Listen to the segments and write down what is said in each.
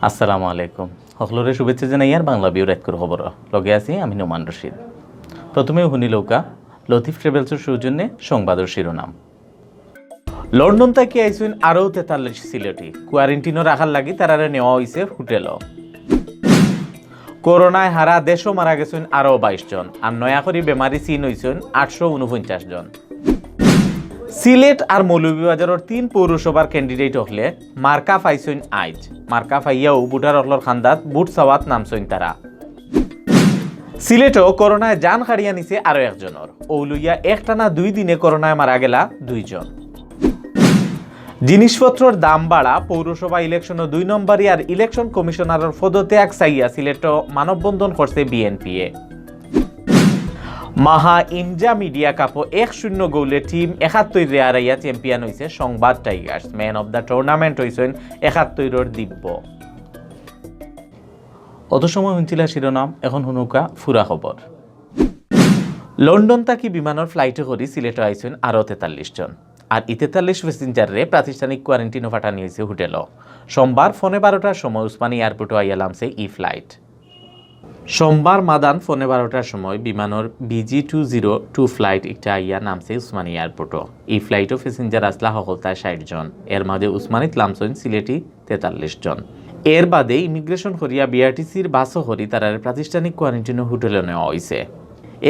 আসসালামু আলাইকুম সকলরে শুভেচ্ছা জানাই আর বাংলাভিউ রাইট করে খবর লগে আছি আমি নোমান রশিদ। প্রথমে শুনিলৌকা লতিফ ট্রেভেলসের সৌজন্যে সংবাদের শিরোনাম। লন্ডন থেকে আইসুন আরও 43 সিলেটি কোয়ারেন্টিনও রাখার লাগি তারারে নেওয়া হয়েছে হোটেল। করোনায় হারা দেশও মারা গেছেন আরও 22 জন আর নয়া করে বেমারি চিন হয়েছেন 849 জন। সিলেট আর মৌলভীবাজারের 3 পৌরসভার ক্যান্ডিডেট হলে মার্কা পাইছেন আইজ। মার্কা পাইয়াও বুটার হলর খান্দাত বুট সাওয়াত নামছেন তারা। সিলেটও করোনায় জান হারিয়া নিছে আরও একজনের। ওলুইয়া একটানা 2 দিনে করোনায় মারা গেলা 2 জন। জিনিসপত্রের দাম বাড়া পৌরসভা ইলেকশনও 2 নম্বরই আর ইলেকশন কমিশনারের পদত্যাগ চাইয়া সিলেটও মানববন্ধন করছে বিএনপিএ। মাহা ইমজা মিডিয়া কাপও 1-0 গোলে টিম 71 হারাইয়া চ্যাম্পিয়ন হয়েছে সংবাদ Tigers. Man of the tournament হয়েছেন 71 দিব্য। অত সময় শুনছিলা শিরোনাম, এখন শুনুকা ফুরা খবর। লন্ডন তাকি বিমানের ফ্লাইটে করে সিলেটে আইছেন আরও 43 জন আর 43 প্যাসেঞ্জারে প্রাতিষ্ঠানিক কোয়ারেন্টিনও পাঠানো হয়েছে হোটেল। সোমবার 12:15টার সময় উসমানী এয়ারপোর্টে আইয়া নামছে ফ্লাইট। সোমবার মাদান 12:15টার সময় বিমানের BG202 ফ্লাইট একটা আইয়া নামছে উসমানী এয়ারপোর্টও। এই ফ্লাইটও প্যাসেঞ্জার আসলা সকলতায় 60 জন। এর মাঝে উসমানীত নামছেন সিলেটি 43 জন। এর বাদে ইমিগ্রেশন করিয়া বিআরটিসির বাসও করি তার প্রাতিষ্ঠানিক কোয়ারেন্টিনও হোটেলে নেওয়া হয়েছে।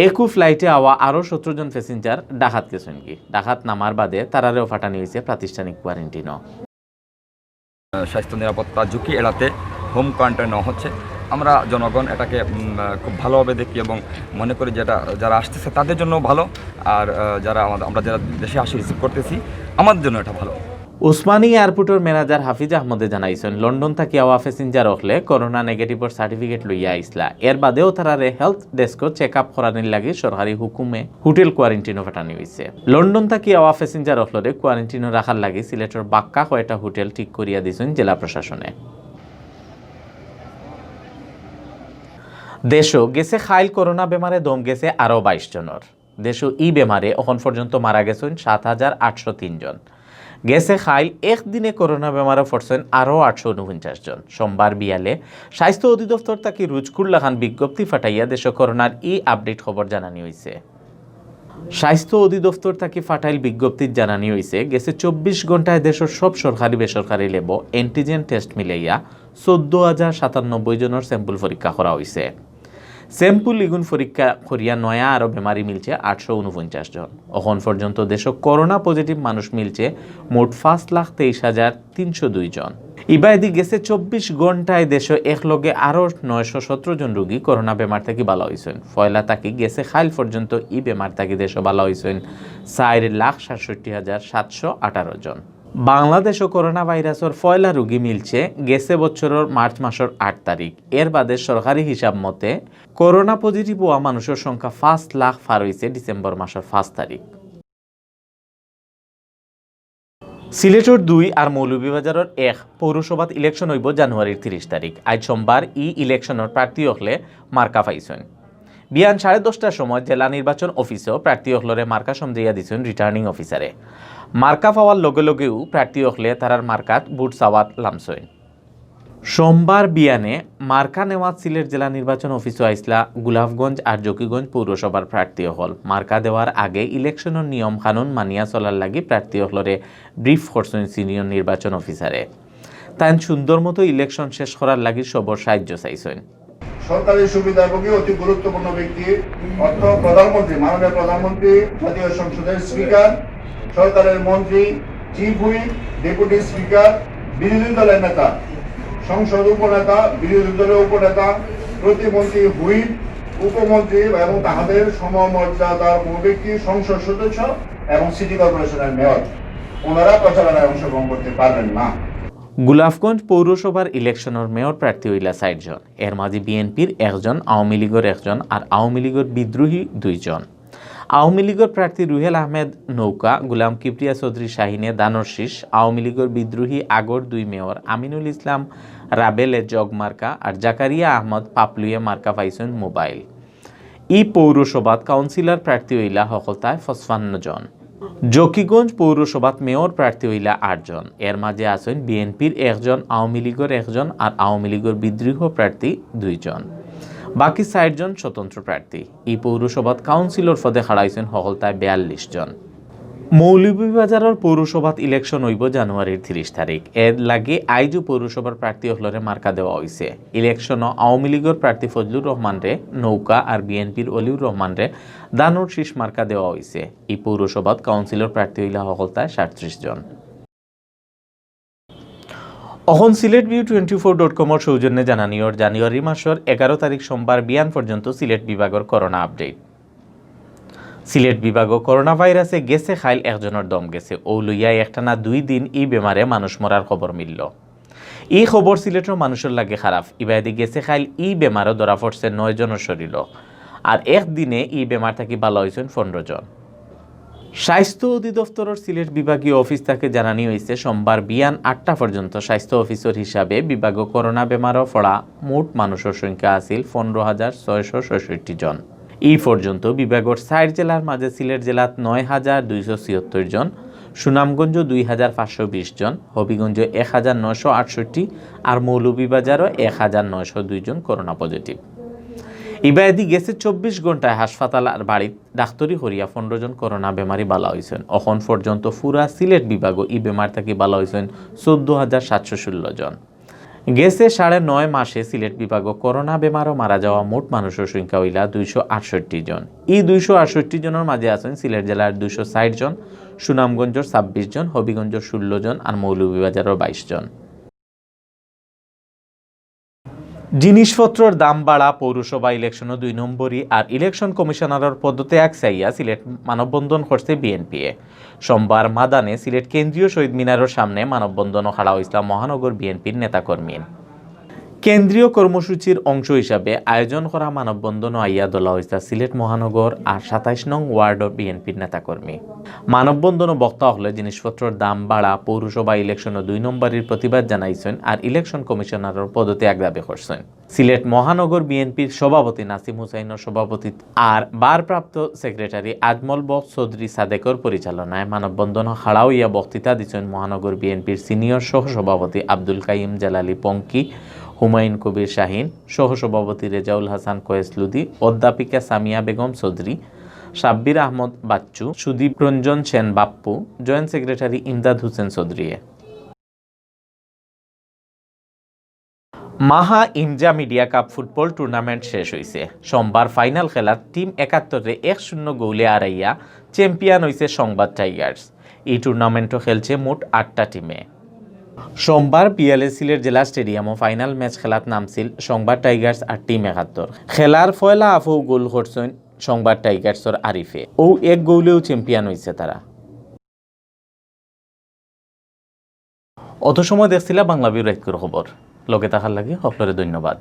একু ফ্লাইটে আওয়া আরও 17 জন প্যাসেঞ্জার ডাকাত গেছেন কি। ডাকাত নামার বাদে তারারেও ফাটানো হয়েছে প্রাতিষ্ঠানিক কোয়ারেন্টিনও। স্বাস্থ্য নিরাপত্তা ঝুঁকি এড়াতে হোম কোয়ারেন্টাইন নেওয়া হচ্ছে। আমরা জনগণ এটাকে খুব ভালোভাবে দেখি এবং মনে করি যেটা যারা আসতেছে তাদের জন্য ভালো, আর আমরা যারা দেশে আসি রিসিভ করতেছি আমাদের জন্য এটা ভালো। উসমানী এয়ারপোর্টের ম্যানেজার হাফিজ আহমদে জানাইছেন লন্ডন থাকি আওয়া প্যাসেঞ্জার হলে করোনা নেগেটিভর সার্টিফিকেট লইয়া আইসলা। এর বাদেও তারারে হেলথ ডেস্ক চেক আপ করানির লাগে সরকারি হুকুমে হোটেল কোয়ারেন্টিনও ফাটানি হয়েছে। লন্ডন থাকি আওয়া প্যাসেঞ্জার হলরে কোয়ারেন্টিনও রাখার লাগে সিলেটের বাক্কা কয়েকটা হোটেল ঠিক করিয়া দিয়েছেন জেলা প্রশাসনে। দেশও গেছে খাইল করোনা বেমারে দম গেছে আরও 22 জনের। দেশও বেমারে এখন পর্যন্ত মারা গেছেন 7,803 জন। গেছে খাইল একদিনে করোনা বেমারে পড়ছেন আরও 849 জন। সোমবার বিয়ালে স্বাস্থ্য অধিদপ্তর তাকে রুজকুল্লাখান বিজ্ঞপ্তি ফাটাইয়া দেশ করোনার আপডেট খবর জানানি হয়েছে। স্বাস্থ্য অধিদপ্তর তাকে ফাটাইল বিজ্ঞপ্তির জানানি হয়েছে গেছে 24 ঘন্টায় দেশের সব সরকারি বেসরকারি লেব অ্যান্টিজেন টেস্ট মিলাইয়া 14,097 জনের স্যাম্পল পরীক্ষা করা হয়েছে। স্যাম্পল ইগুন পরীক্ষা করিয়া নয়া আরও বেমারি মিলছে 849 জন। এখন পর্যন্ত দেশে করোনা পজিটিভ মানুষ মিলছে মোট 5,23,302 জন। ইবাদি গেছে 24 ঘন্টায় দেশে একলগে আরও 917 জন রোগী করোনা বেমার থেকে ভালো হয়েছেন। ফয়লা তাকি গেছে খাইল পর্যন্ত বেমার থেকে দেশে ভালো হয়েছেন 4,67,718 জন। বাংলাদেশও করোনা ভাইরাসের পয়লা রোগী মিলছে গেছে বছরের মার্চ মাসের 8 তারিখ। এর বাদে সরকারি হিসাব মতে করোনা পজিটিভ হওয়া মানুষের সংখ্যা 5 লাখ পার হয়েছে ডিসেম্বর মাসের 5 তারিখ। সিলেটের 2 আর মৌলভীবাজারের 1 পৌরসভাত ইলেকশন হইব জানুয়ারির 30 তারিখ। আজ সোমবার ইলেকশনের প্রার্থী হলে মার্কা পাইছেন। বিয়ান 10:30টার সময় জেলা নির্বাচন অফিসেও প্রার্থী হলরে মার্কা সমঝাইয়া দিচ্ছেন রিটার্নিং অফিসারে। মার্কা পাওয়ার লগে লগেও প্রার্থী হলে তারার মার্কাত বুট সাওয়াত লামছেন। সোমবার বিয়ানে মার্কা নেওয়াত সিলেট জেলা নির্বাচন অফিসে আইসলা গোলাপগঞ্জ আর জকিগঞ্জ পৌরসভার প্রার্থী হল। মার্কা দেওয়ার আগে ইলেকশনের নিয়ম কানুন মানিয়া চলার লাগি প্রার্থী হলরে ব্রিফ করছেন সিনিয়র নির্বাচন অফিসারে। তাই সুন্দর মতো ইলেকশন শেষ করার লাগি সবর সাহায্য চাইছেন। সরকারি সুবিধাভোগী অতি গুরুত্বপূর্ণ ব্যক্তি অর্থ প্রধানমন্ত্রী, মাননীয় প্রধানমন্ত্রী, জাতীয় সংসদের স্পিকার, সরকারের মন্ত্রী, চিফ হুইপ, ডেপুটি স্পিকার, বিরোধী দলের নেতা, সংসদ উপনেতা, বিরোধী দলের উপনেতা, প্রতিমন্ত্রী, হুইপ, উপমন্ত্রী এবং তাহাদের সমমর্যাদার ব্যক্তি, সংসদ সদস্য এবং সিটি কর্পোরেশনের মেয়র ওনারা প্রচারণায় অংশগ্রহণ করতে পারবেন না। গোলাপগঞ্জ পৌরসভার ইলেকশনের মেয়র প্রার্থী হইলা 60 জন। এর মাঝে বিএনপির 1 জন, আওয়ামী লীগের 1 জন আর আওয়ামী লীগের বিদ্রোহী 2 জন। আওয়ামী লীগের প্রার্থী রুহেল আহমেদ নৌকা, গুলাম কিবরিয়া চৌধুরী শাহিনে দানর শীষ, আওয়ামী লীগের বিদ্রোহী আগর 2 মেয়র আমিনুল ইসলাম রাবেলে জগ মার্কা আর জাকারিয়া আহমদ পাপলুয়ে মার্কা পাইছেন মোবাইল। পৌরসভাত কাউন্সিলর প্রার্থী হইলা সকলতায় 55 জন। জকিগঞ্জ পৌরসভাত মেয়র প্রার্থী হইলা 8 জন। এর মাঝে আছেন বিএনপির 1 জন, আওয়ামী লীগের 1 জন আর আওয়ামী লীগের বিদ্রোহ প্রার্থী 2 জন। বাকি 60 জন স্বতন্ত্র প্রার্থী। এই পৌরসভাত কাউন্সিলর পদে খাড়াইছেন হকলতায় 42 জন। মৌলভীবাজারের পৌরসভাত ইলেকশন হইব জানুয়ারির 30 তারিখ। এর লাগে আইজু পৌরসভার প্রার্থী হলরে মার্কা দেওয়া হয়েছে। ইলেকশন আওয়ামী লীগের প্রার্থী ফজলুর রহমান রে নৌকা আর বিএনপির অলিউর রহমান রে দানুর শীষ মার্কা দেওয়া হয়েছে। এই পৌরসভাত কাউন্সিলর প্রার্থী হইলা হকলতায় 37 জন। অহন সিলেটভিউ24.com সৌজন্যে জানানিওর জানুয়ারি মাসের 11 তারিখ সোমবার বিয়ান পর্যন্ত সিলেট বিভাগের করোনা আপডেট। সিলেট বিভাগও করোনা ভাইরাসে গেছে খাইল 1 জনের দম গেছে। ও লইয়া একটানা 2 দিন এই বেমারে মানুষ মরার খবর মিলল। এই খবর সিলেটের মানুষের লাগে খারাপ। ইবাদি গেছে খাইল এই বেমারও ধরা পড়ছে 9 জনের শরীর। আর একদিনে এই বেমার থাকি ভালো হয়েছেন 15 জন। স্বাস্থ্য অধিদপ্তরের সিলেট বিভাগীয় অফিস থেকে জানানি হয়েছে সোমবার বিয়ান 8টা পর্যন্ত স্বাস্থ্য অফিসার হিসাবে বিভাগীয় করোনা বেমারও পড়া মোট মানুষের সংখ্যা আছিল 15,666 জন। এই পর্যন্ত বিভাগের 60 জেলার মাঝে সিলেট জেলাত 9,276 জন, সুনামগঞ্জ 2,520 জন, হবিগঞ্জ 1,968 আর মৌলভীবাজারও 1,902 জন করোনা পজিটিভ। ইবাদি গেছে 24 ঘন্টায় হাসপাতাল আর বাড়িত ডাক্তারি করিয়া 15 জন করোনা বেমারি বালা হয়েছেন। এখন পর্যন্ত পুরা সিলেট বিভাগও এই বেমার থেকে বালা হয়েছেন 14,716 জন। গেছে 9.5 মাসে সিলেট বিভাগও করোনা বেমারও মারা যাওয়া মোট মানুষের সংখ্যা হইলা 268 জন। এই 268 জনের মাঝে আছেন সিলেট জেলার 260 জন, সুনামগঞ্জের 26 জন, হবিগঞ্জের 16 জন আর মৌলভীবাজারের 22 জন। জিনিসপত্রের দাম বাড়া পৌরসভা ইলেকশনও 2 নম্বরই আর ইলেকশন কমিশনারের পদত্যাগ চাইয়া সিলেট মানববন্ধন করছে বিএনপিএ। সোমবার মাদানে সিলেট কেন্দ্রীয় শহীদ মিনারের সামনে মানববন্ধনও খাড়া হয়েছিল মহানগর বিএনপির নেতাকর্মী। কেন্দ্রীয় কর্মসূচির অংশ হিসাবে আয়োজন করা মানববন্ধন আইয়া দলা হয়েছে সিলেট মহানগর আর 27 নং ওয়ার্ড বিএনপির নেতাকর্মী। মানববন্ধন বক্তা হলে জিনিসপত্রের দাম বাড়া পৌরসভা ইলেকশনও 2 নম্বরের প্রতিবাদ জানাইছেন আর ইলেকশন কমিশনারের পদত্যাগ দাবি করছেন। সিলেট মহানগর বিএনপির সভাপতি নাসিম হুসাইনের সভাপতি আর ভারপ্রাপ্ত সেক্রেটারি আজমল বক্স চৌধুরী সাদেকর পরিচালনায় মানববন্ধন খাড়া হইয়া বক্তৃতা দিচ্ছেন মহানগর বিএনপির সিনিয়র সহসভাপতি আব্দুল কাইম জালালি পঙ্কি, হুমায়ুন কবির শাহিন, সহসভাপতি রেজাউল হাসান কোয়েসলুদি, অধ্যাপিকা সামিয়া বেগম চৌধুরী, সাব্বির আহমদ বাচ্চু, সুদীপ রঞ্জন সেন বাপ্পু, জয়েন্ট সেক্রেটারি ইমদাদ হোসেন চৌধুরী। মাহা ইমজা মিডিয়া কাপ ফুটবল টুর্নামেন্ট শেষ হয়েছে। সোমবার ফাইনাল খেলাত টিম 71-এ 1-0 গোলে হারাইয়া চ্যাম্পিয়ন হয়েছে সংবাদ টাইগার্স। এই টুর্নামেন্টও খেলছে মোট 8টা টিমে। সোমবার পিএলএ সিলেট জেলা স্টেডিয়ামও ফাইনাল ম্যাচ খেলাত নামছিল সংবাদ টাইগার্স আর টিম 71। খেলার ফয়লা আফও গোল করছেন সংবাদ টাইগার্সের আরিফে। ও 1 গোলেও চ্যাম্পিয়ন হয়েছে তারা। অত সময় দেখছিলা বাংলাভিউ রাইতকর খবর। লগে থাকার লাগে সকলরে ধন্যবাদ।